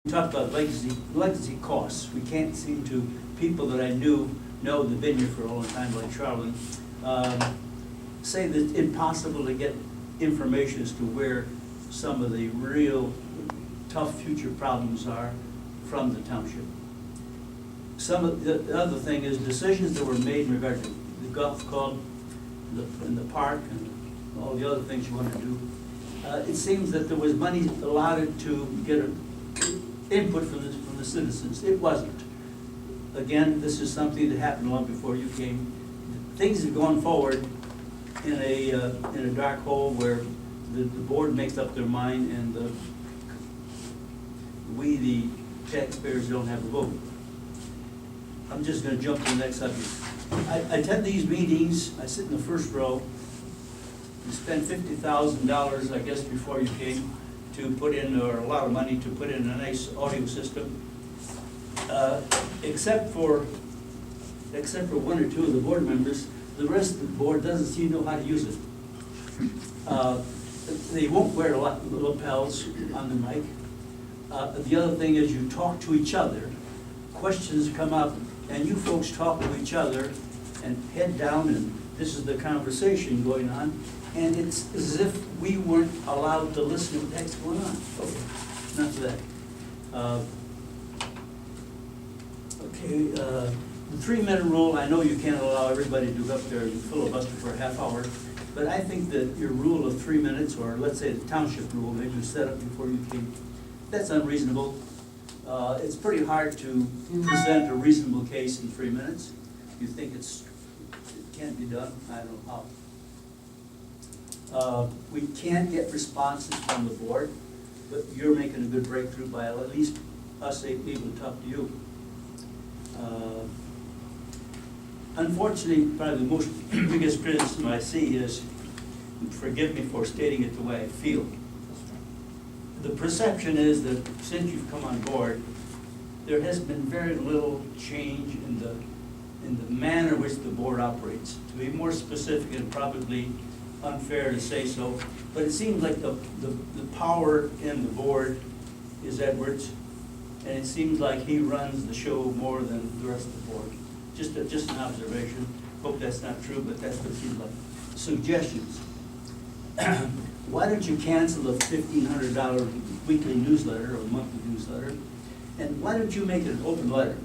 We talked about legacy costs. We can't seem to, people that I know that have been here for a long time, like Charlene, say that it's impossible to get information as to where some of the real tough future problems are from the township. Some of the other thing is decisions that were made in regard to the golf club, and the park, and all the other things you want to do. It seems that there was money allotted to get input from the citizens. It wasn't. Again, this is something that happened long before you came. Things have gone forward in a dark hole where the board makes up their mind, and we, the taxpayers, don't have a vote. I'm just going to jump to the next subject. I attend these meetings. I sit in the first row. We spent $50,000, I guess, before you came, to put in, or a lot of money to put in a nice audio system. Except for one or two of the board members, the rest of the board doesn't seem to know how to use it. They won't wear lapels on the mic. The other thing is you talk to each other. Questions come up, and you folks talk to each other and head down, and this is the conversation going on, and it's as if we weren't allowed to listen to what the heck's going on. Okay, enough of that. The 3-minute rule, I know you can't allow everybody to go up there and filibuster for a half hour, but I think that your rule of 3 minutes, or let's say the township rule, maybe you set up before you came, that's unreasonable. It's pretty hard to present a reasonable case in 3 minutes. You think it can't be done? I don't know how. We can't get responses from the board, but you're making a good breakthrough by at least us 8 people to talk to you. Unfortunately, probably the biggest criticism I see is, forgive me for stating it the way I feel, the perception is that since you've come on board, there has been very little change in the manner in which the board operates. To be more specific, and probably unfair to say so, but it seems like the power in the board is Edwards, and it seems like he runs the show more than the rest of the board. Just an observation. Hope that's not true, but that's what it seems like. Suggestions. Why don't you cancel the $1,500 weekly newsletter or monthly newsletter, and why don't you make it an open letter?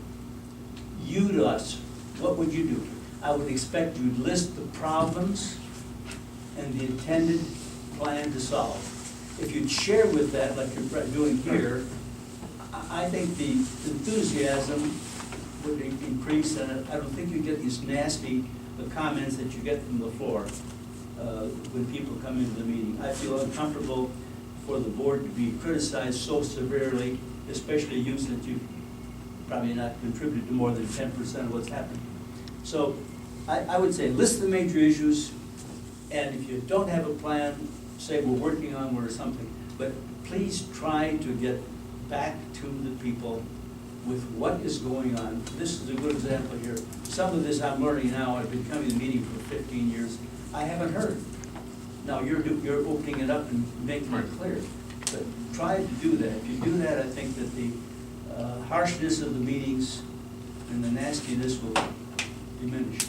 You to us. What would you do? I would expect you'd list the problems and the intended plan to solve. If you'd share with that, like you're doing here, I think the enthusiasm would increase, and I don't think you get these nasty comments that you get from the floor when people come into the meeting. I feel uncomfortable for the board to be criticized so severely, especially you, since you probably not contributed to more than 10% of what's happened. So I would say list the major issues, and if you don't have a plan, say we're working on one or something, but please try to get back to the people with what is going on. This is a good example here. Some of this I'm learning now. I've been coming to the meeting for 15 years. I haven't heard. Now you're opening it up and making it clear. But try to do that. If you do that, I think that the harshness of the meetings and the nastiness will diminish.